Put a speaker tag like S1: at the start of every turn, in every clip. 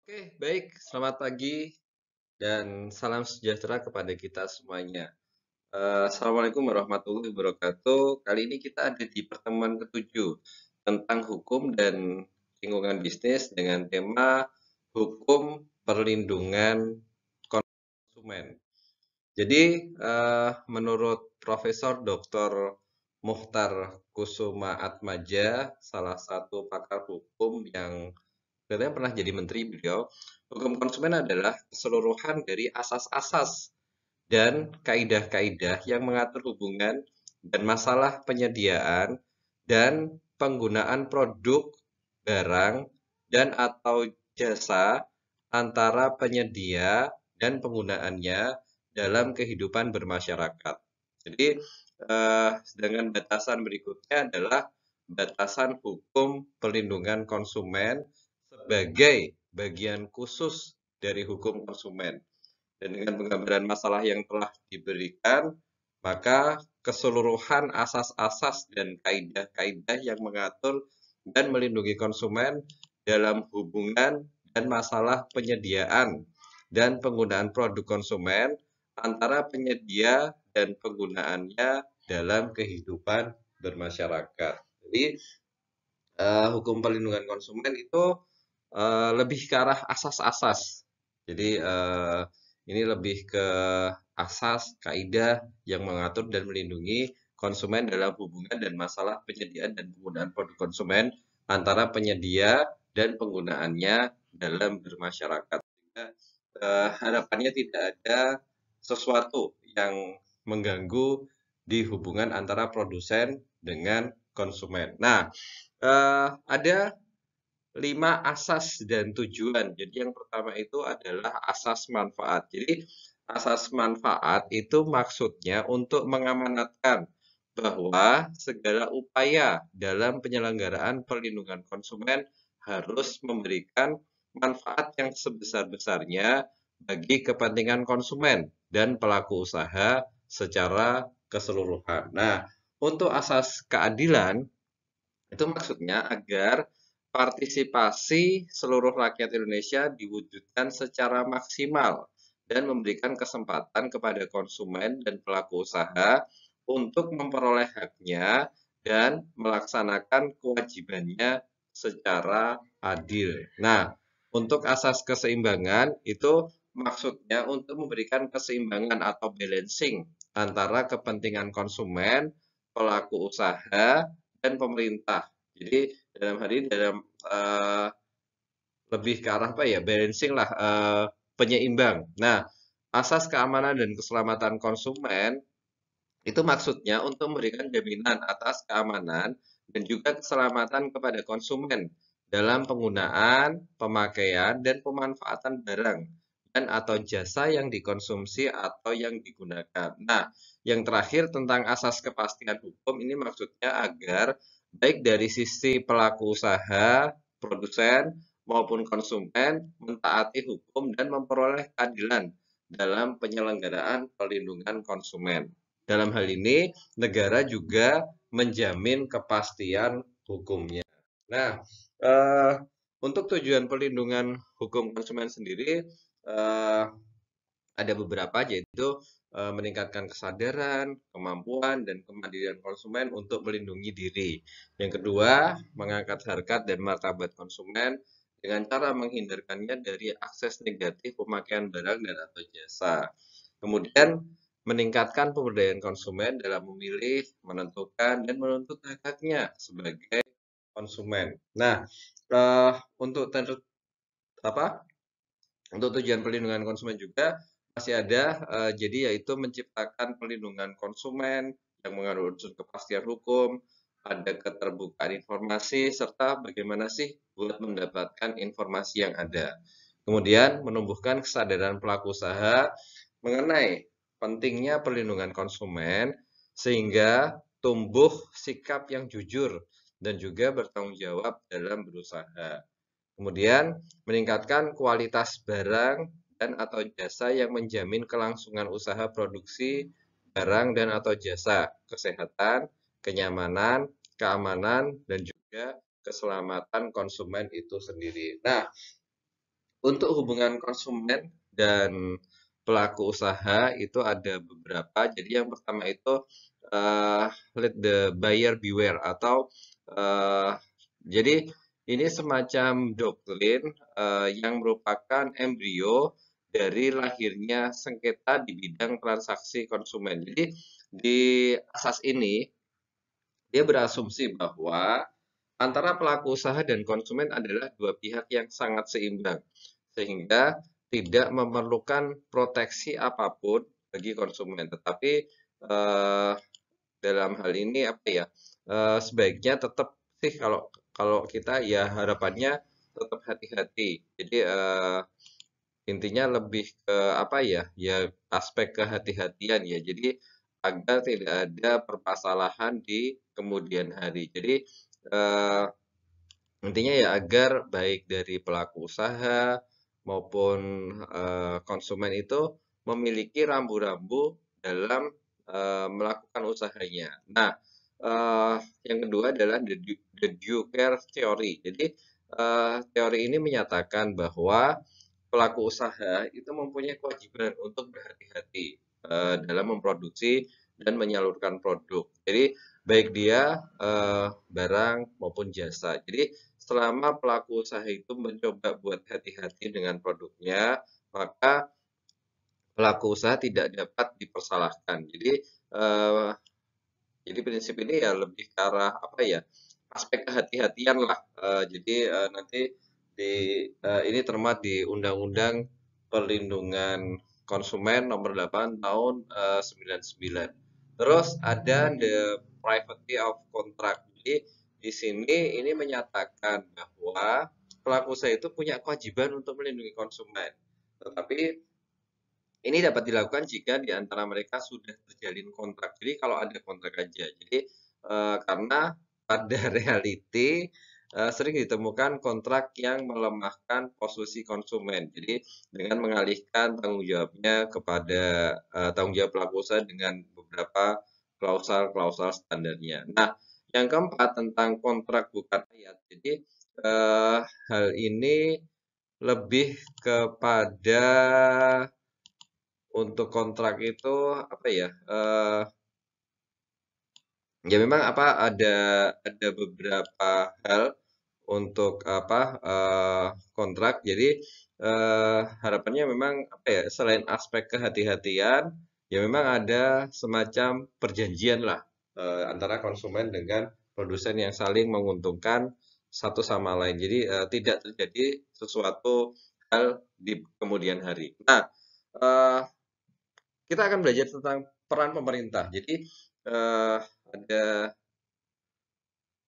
S1: Oke, baik. Selamat pagi dan salam sejahtera kepada kita semuanya. Assalamualaikum warahmatullahi wabarakatuh. Kali ini kita ada di pertemuan ketujuh tentang hukum dan lingkungan bisnis dengan tema hukum perlindungan konsumen. Jadi, menurut Profesor Dr. Muhtar Kusuma Atmaja, salah satu pakar hukum yang katanya pernah jadi menteri beliau, hukum konsumen adalah keseluruhan dari asas-asas dan kaidah-kaidah yang mengatur hubungan dan masalah penyediaan dan penggunaan produk, barang, dan atau jasa antara penyedia dan penggunaannya dalam kehidupan bermasyarakat. Jadi, sedangkan batasan berikutnya adalah batasan hukum perlindungan konsumen sebagai bagian khusus dari hukum konsumen. Dan dengan penggambaran masalah yang telah diberikan, maka keseluruhan asas-asas dan kaidah-kaidah yang mengatur dan melindungi konsumen dalam hubungan dan masalah penyediaan dan penggunaan produk konsumen antara penyedia dan penggunaannya dalam kehidupan bermasyarakat. Jadi, hukum perlindungan konsumen itu lebih ke arah asas-asas. Jadi ini lebih ke asas, kaidah yang mengatur dan melindungi konsumen dalam hubungan dan masalah penyediaan dan penggunaan produk konsumen antara penyedia dan penggunaannya dalam bermasyarakat. Sehingga, harapannya tidak ada sesuatu yang mengganggu di hubungan antara produsen dengan konsumen. Nah, ada 5 asas dan tujuan. Jadi yang pertama itu adalah asas manfaat. Jadi asas manfaat itu maksudnya untuk mengamanatkan bahwa segala upaya dalam penyelenggaraan perlindungan konsumen harus memberikan manfaat yang sebesar-besarnya bagi kepentingan konsumen dan pelaku usaha secara keseluruhan. Nah, untuk asas keadilan itu maksudnya agar partisipasi seluruh rakyat Indonesia diwujudkan secara maksimal dan memberikan kesempatan kepada konsumen dan pelaku usaha untuk memperoleh haknya dan melaksanakan kewajibannya secara adil. Nah, untuk asas keseimbangan itu maksudnya untuk memberikan keseimbangan atau balancing antara kepentingan konsumen, pelaku usaha, dan pemerintah. Jadi dalam hal ini lebih ke arah apa ya, balancing lah, penyeimbang. Nah, asas keamanan dan keselamatan konsumen itu maksudnya untuk memberikan jaminan atas keamanan dan juga keselamatan kepada konsumen dalam penggunaan, pemakaian, dan pemanfaatan barang dan atau jasa yang dikonsumsi atau yang digunakan. Nah, yang terakhir tentang asas kepastian hukum ini maksudnya agar baik dari sisi pelaku usaha, produsen, maupun konsumen mentaati hukum dan memperoleh keadilan dalam penyelenggaraan perlindungan konsumen. Dalam hal ini, negara juga menjamin kepastian hukumnya. Nah, eh, untuk tujuan perlindungan hukum konsumen sendiri, ada beberapa, yaitu meningkatkan kesadaran, kemampuan, dan kemandirian konsumen untuk melindungi diri. Yang kedua, mengangkat harkat dan martabat konsumen dengan cara menghindarkannya dari akses negatif pemakaian barang dan atau jasa. Kemudian, meningkatkan pemberdayaan konsumen dalam memilih, menentukan, dan menuntut hak-haknya sebagai konsumen. Nah, untuk apa? Untuk tujuan perlindungan konsumen juga masih ada, jadi yaitu menciptakan perlindungan konsumen yang mengandung unsur kepastian hukum, ada keterbukaan informasi, serta bagaimana sih buat mendapatkan informasi yang ada. Kemudian menumbuhkan kesadaran pelaku usaha mengenai pentingnya perlindungan konsumen sehingga tumbuh sikap yang jujur dan juga bertanggung jawab dalam berusaha. Kemudian meningkatkan kualitas barang dan atau jasa yang menjamin kelangsungan usaha produksi barang dan atau jasa, kesehatan, kenyamanan, keamanan, dan juga keselamatan konsumen itu sendiri. Nah, Untuk hubungan konsumen dan pelaku usaha itu ada beberapa. Jadi yang pertama itu let the buyer beware atau eh, jadi ini semacam doktrin yang merupakan embrio dari lahirnya sengketa di bidang transaksi konsumen. Jadi di asas ini dia berasumsi bahwa antara pelaku usaha dan konsumen adalah dua pihak yang sangat seimbang, sehingga tidak memerlukan proteksi apapun bagi konsumen. Tetapi eh, dalam hal ini apa ya? Sebaiknya tetap sih kalau kalau kita ya harapannya tetap hati-hati. Jadi intinya lebih ke apa ya? Ya aspek kehati-hatian ya. Jadi agar tidak ada permasalahan di kemudian hari. Jadi eh, intinya ya agar baik dari pelaku usaha maupun konsumen itu memiliki rambu-rambu dalam melakukan usahanya. Nah, yang kedua adalah the due care theory. Jadi teori ini menyatakan bahwa pelaku usaha itu mempunyai kewajiban untuk berhati-hati dalam memproduksi dan menyalurkan produk. Jadi baik dia barang maupun jasa. Jadi selama pelaku usaha itu mencoba buat hati-hati dengan produknya, maka pelaku usaha tidak dapat dipersalahkan. Eh, jadi prinsip ini ya lebih ke arah apa ya? Aspek kehati-hatian lah. Jadi nanti di ini terma di Undang-Undang Perlindungan Konsumen Nomor 8 Tahun 99. Terus ada the privacy of contract. Jadi di sini ini menyatakan bahwa pelaku usaha itu punya kewajiban untuk melindungi konsumen. Tetapi ini dapat dilakukan jika di antara mereka sudah terjalin kontrak. Jadi kalau ada kontrak aja. Jadi karena pada reality sering ditemukan kontrak yang melemahkan posisi konsumen. Jadi dengan mengalihkan tanggung jawabnya kepada tanggung jawab pelaku usaha dengan beberapa klausal-klausal standarnya. Nah, yang keempat tentang kontrak bukan ayat. Jadi hal ini lebih kepada untuk kontrak itu apa ya? Ya memang apa ada beberapa hal untuk apa kontrak. Jadi harapannya memang apa ya? Selain aspek kehati-hatian, ya memang ada semacam perjanjian lah antara konsumen dengan produsen yang saling menguntungkan satu sama lain. Jadi tidak terjadi sesuatu hal di kemudian hari. Nah, eh, kita akan belajar tentang peran pemerintah. Jadi ada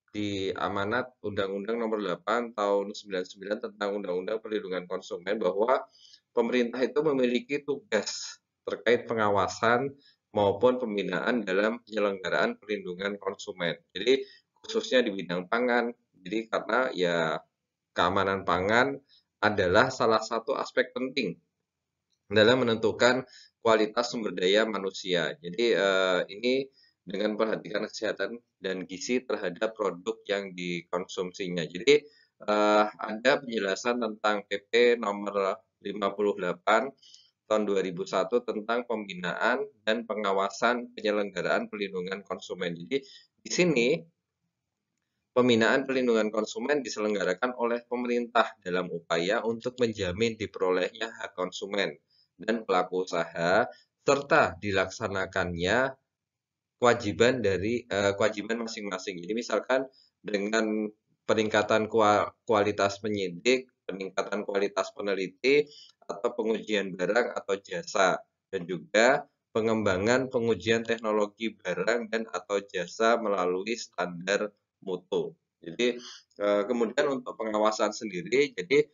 S1: di amanat Undang-Undang Nomor 8 Tahun 99 tentang Undang-Undang Perlindungan Konsumen bahwa pemerintah itu memiliki tugas terkait pengawasan maupun pembinaan dalam penyelenggaraan perlindungan konsumen. Jadi khususnya di bidang pangan. Jadi karena ya keamanan pangan adalah salah satu aspek penting dalam menentukan kualitas sumber daya manusia. Jadi ini dengan perhatikan kesehatan dan gizi terhadap produk yang dikonsumsinya. Jadi ada penjelasan tentang PP nomor 58 tahun 2001 tentang pembinaan dan pengawasan penyelenggaraan perlindungan konsumen. Jadi di sini pembinaan perlindungan konsumen diselenggarakan oleh pemerintah dalam upaya untuk menjamin diperolehnya hak konsumen dan pelaku usaha serta dilaksanakannya kewajiban masing-masing. Jadi misalkan dengan peningkatan kualitas penyidik, peningkatan kualitas peneliti, atau pengujian barang atau jasa, dan juga pengembangan pengujian teknologi barang dan atau jasa melalui standar mutu. Jadi kemudian untuk pengawasan sendiri, jadi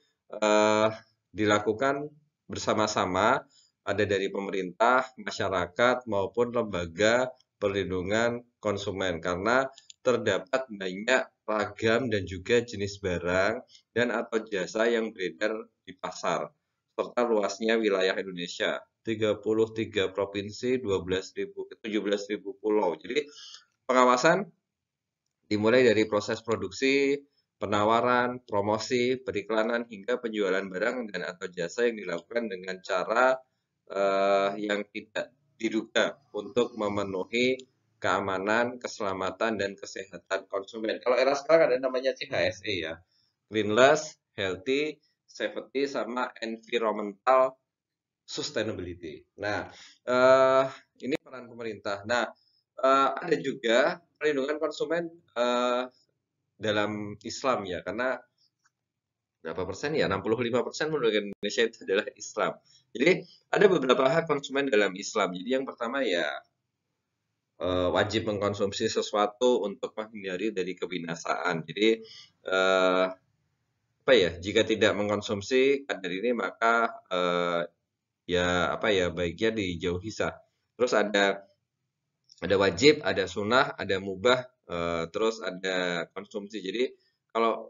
S1: dilakukan bersama-sama ada dari pemerintah, masyarakat maupun lembaga perlindungan konsumen karena terdapat banyak ragam dan juga jenis barang dan atau jasa yang beredar di pasar serta luasnya wilayah Indonesia 33 provinsi 17.000 pulau. Jadi pengawasan dimulai dari proses produksi, penawaran, promosi, periklanan, hingga penjualan barang dan atau jasa yang dilakukan dengan cara yang tidak diduga untuk memenuhi keamanan, keselamatan, dan kesehatan konsumen. Kalau era sekarang ada namanya CHSE ya, Cleanliness, Healthy, Safety, sama Environmental Sustainability. Nah, eh, ini peran pemerintah. Nah, ada juga perlindungan konsumen dalam Islam ya, karena berapa persen ya? 65% penduduk Indonesia itu adalah Islam. Jadi ada beberapa hak konsumen dalam Islam. Jadi yang pertama ya wajib mengkonsumsi sesuatu untuk menghindari dari kebinasaan. Jadi eh, apa ya? Jika tidak mengkonsumsi kadar ini maka ya apa ya baiknya dijauhi sah. Terus ada wajib, ada sunnah, ada mubah, terus ada konsumsi. Jadi kalau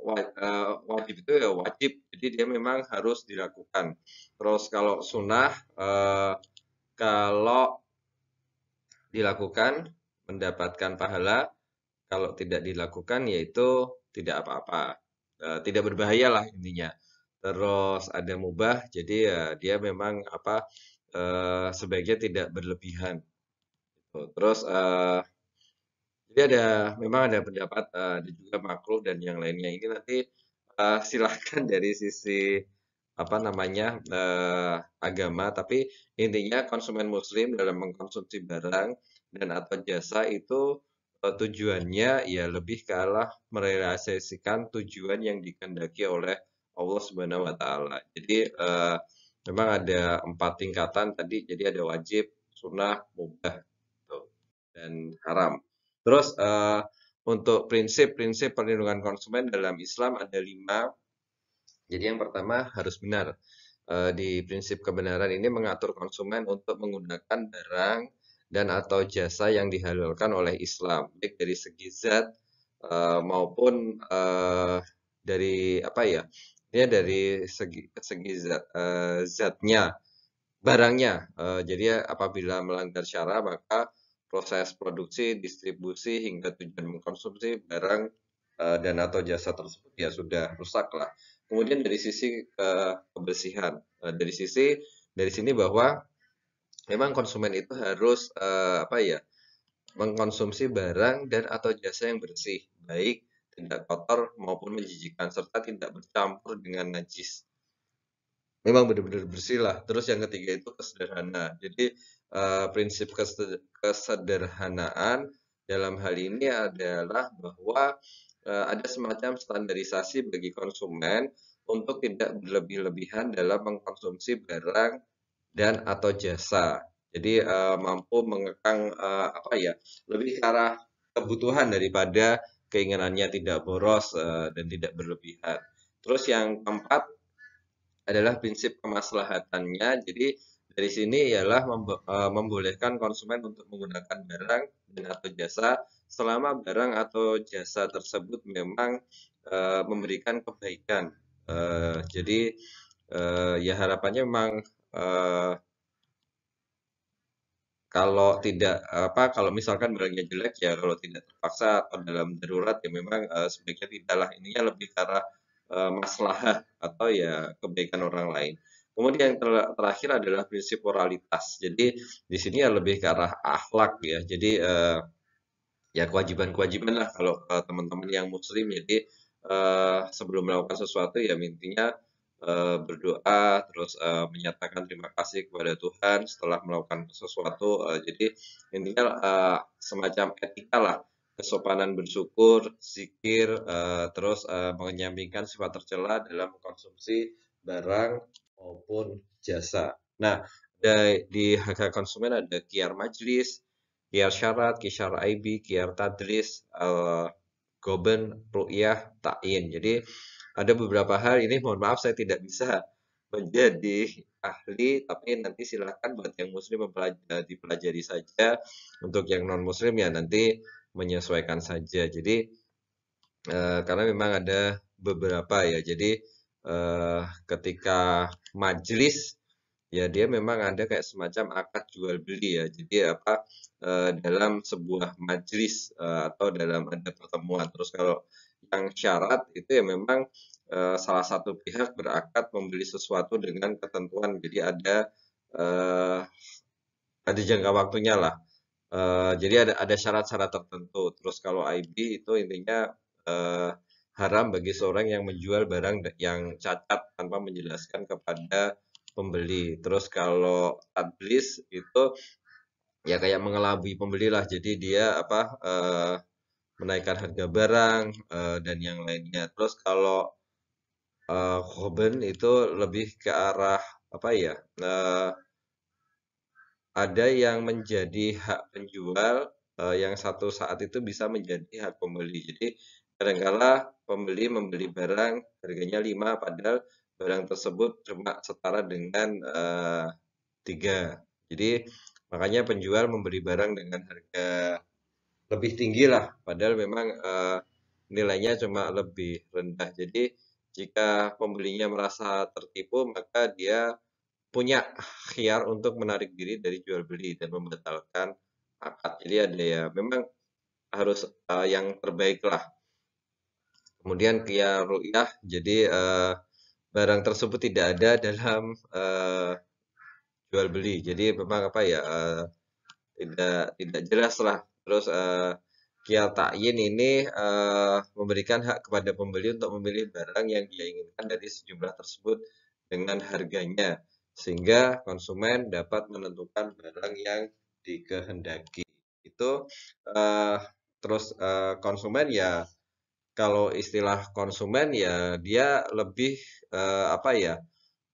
S1: wajib itu ya wajib, jadi dia memang harus dilakukan. Terus kalau sunnah, kalau dilakukan mendapatkan pahala, kalau tidak dilakukan yaitu tidak apa-apa, tidak berbahaya lah intinya. Terus ada mubah, jadi ya dia memang apa sebaiknya tidak berlebihan. Terus jadi memang ada pendapat ada juga makruh dan yang lainnya ini nanti silahkan dari sisi apa namanya agama, tapi intinya konsumen muslim dalam mengkonsumsi barang dan atau jasa itu tujuannya ya lebih ke arah merealisasikan tujuan yang dikehendaki oleh Allah Subhanahu wa taala. Jadi memang ada 4 tingkatan tadi, jadi ada wajib, sunnah, mubah, gitu, dan haram. Terus untuk prinsip-prinsip perlindungan konsumen dalam Islam ada 5. Jadi yang pertama harus benar. Di prinsip kebenaran ini mengatur konsumen untuk menggunakan barang dan atau jasa yang dihalalkan oleh Islam, baik dari segi zat maupun dari apa ya? Dia dari segi zatnya, barangnya. Jadi apabila melanggar syara maka proses produksi, distribusi hingga tujuan mengkonsumsi barang dan atau jasa tersebut ya sudah rusak lah. Kemudian dari sisi kebersihan, dari sini bahwa memang konsumen itu harus apa ya mengkonsumsi barang dan atau jasa yang bersih, baik tidak kotor maupun menjijikan serta tidak bercampur dengan najis. Memang benar-benar bersih lah. Terus yang ketiga itu kesederhana. Jadi prinsip kesederhanaan dalam hal ini adalah bahwa ada semacam standarisasi bagi konsumen untuk tidak berlebih-lebihan dalam mengkonsumsi barang dan atau jasa. Jadi mampu mengekang apa ya lebih ke arah kebutuhan daripada keinginannya tidak boros dan tidak berlebihan. Terus yang keempat adalah prinsip kemaslahatannya. Jadi dari sini ialah membolehkan konsumen untuk menggunakan barang dan atau jasa selama barang atau jasa tersebut memang memberikan kebaikan. Jadi ya harapannya memang kalau tidak apa kalau misalkan barangnya jelek ya kalau tidak terpaksa atau dalam darurat ya memang sebaiknya tidaklah, ininya lebih karena maslahah atau ya kebaikan orang lain. Kemudian yang terakhir adalah prinsip moralitas. Jadi di sini ya lebih ke arah akhlak ya. Jadi ya kewajiban-kewajiban lah kalau teman-teman yang muslim. Jadi sebelum melakukan sesuatu ya intinya berdoa, terus menyatakan terima kasih kepada Tuhan setelah melakukan sesuatu. Jadi intinya semacam etika lah, kesopanan bersyukur, zikir, terus menyampingkan sifat tercela dalam mengkonsumsi barang maupun jasa. Nah, di hak-hak konsumen ada kiar majlis, kiar syarat, kiar aibi, kiar tadris, goben, ru'yah, ta'in. Jadi ada beberapa hal ini mohon maaf saya tidak bisa menjadi ahli, tapi nanti silakan buat yang muslim dipelajari saja. Untuk yang non muslim ya nanti menyesuaikan saja. Jadi karena memang ada beberapa ya. Jadi ketika majelis ya dia memang ada kayak semacam akad jual beli ya. Jadi apa dalam sebuah majelis atau dalam ada pertemuan. Terus kalau yang syarat itu ya memang salah satu pihak berakad membeli sesuatu dengan ketentuan. Jadi eh, ada jangka waktunya lah. Jadi ada syarat-syarat tertentu. Terus kalau IB itu intinya eh, haram bagi seorang yang menjual barang yang cacat tanpa menjelaskan kepada pembeli. Terus kalau tadlis itu ya kayak mengelabui pembeli lah. Jadi dia menaikkan harga barang dan yang lainnya. Terus kalau khoben itu lebih ke arah apa ya? Ada yang menjadi hak penjual yang satu saat itu bisa menjadi hak pembeli. Jadi kadangkala pembeli membeli barang harganya 5 padahal barang tersebut cuma setara dengan 3. Jadi makanya penjual membeli barang dengan harga lebih tinggi lah padahal memang nilainya cuma lebih rendah. Jadi jika pembelinya merasa tertipu maka dia punya khiar untuk menarik diri dari jual beli dan membatalkan akad. Jadi ada ya memang harus yang terbaik lah. Kemudian khiyar ru'yah, jadi barang tersebut tidak ada dalam jual beli. Jadi memang apa ya tidak jelas lah. Terus khiyar ta'yin ini memberikan hak kepada pembeli untuk memilih barang yang dia inginkan dari sejumlah tersebut dengan harganya sehingga konsumen dapat menentukan barang yang dikehendaki. Itu terus konsumen ya kalau istilah konsumen ya dia lebih apa ya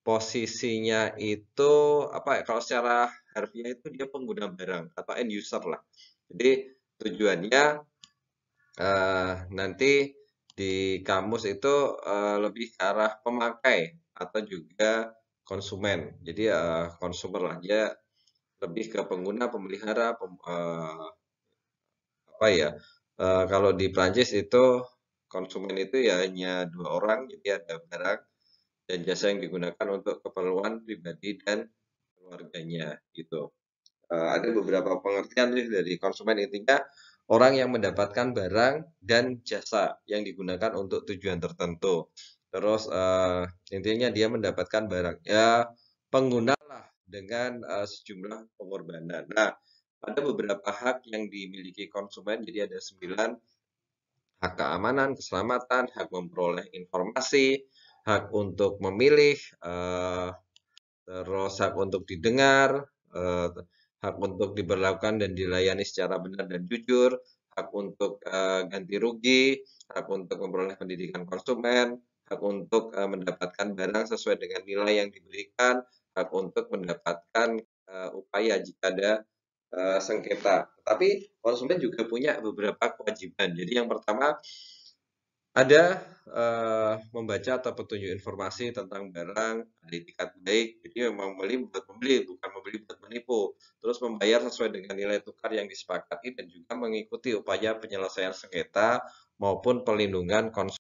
S1: posisinya itu apa ya kalau secara harfiah itu dia pengguna barang atau end user lah. Jadi tujuannya nanti di kamus itu lebih ke arah pemakai atau juga konsumen. Jadi consumer lah dia lebih ke pengguna, pemelihara, apa ya? Kalau di Prancis itu konsumen itu ya hanya 2 orang, jadi ada barang dan jasa yang digunakan untuk keperluan pribadi dan keluarganya gitu. Ada beberapa pengertian nih dari konsumen intinya orang yang mendapatkan barang dan jasa yang digunakan untuk tujuan tertentu. Terus intinya dia mendapatkan barang ya pengguna lah dengan sejumlah pengorbanan. Nah, ada beberapa hak yang dimiliki konsumen, jadi ada 9 hak keamanan, keselamatan, hak memperoleh informasi, hak untuk memilih, terus hak untuk didengar, eh, hak untuk diberlakukan dan dilayani secara benar dan jujur, hak untuk ganti rugi, hak untuk memperoleh pendidikan konsumen, hak untuk mendapatkan barang sesuai dengan nilai yang diberikan, hak untuk mendapatkan upaya jika ada sengketa. Tapi konsumen juga punya beberapa kewajiban. Jadi yang pertama ada membaca atau petunjuk informasi tentang barang, ada etikat baik, jadi memang membeli buat membeli, bukan membeli buat menipu. Terus membayar sesuai dengan nilai tukar yang disepakati dan juga mengikuti upaya penyelesaian sengketa maupun pelindungan konsumen.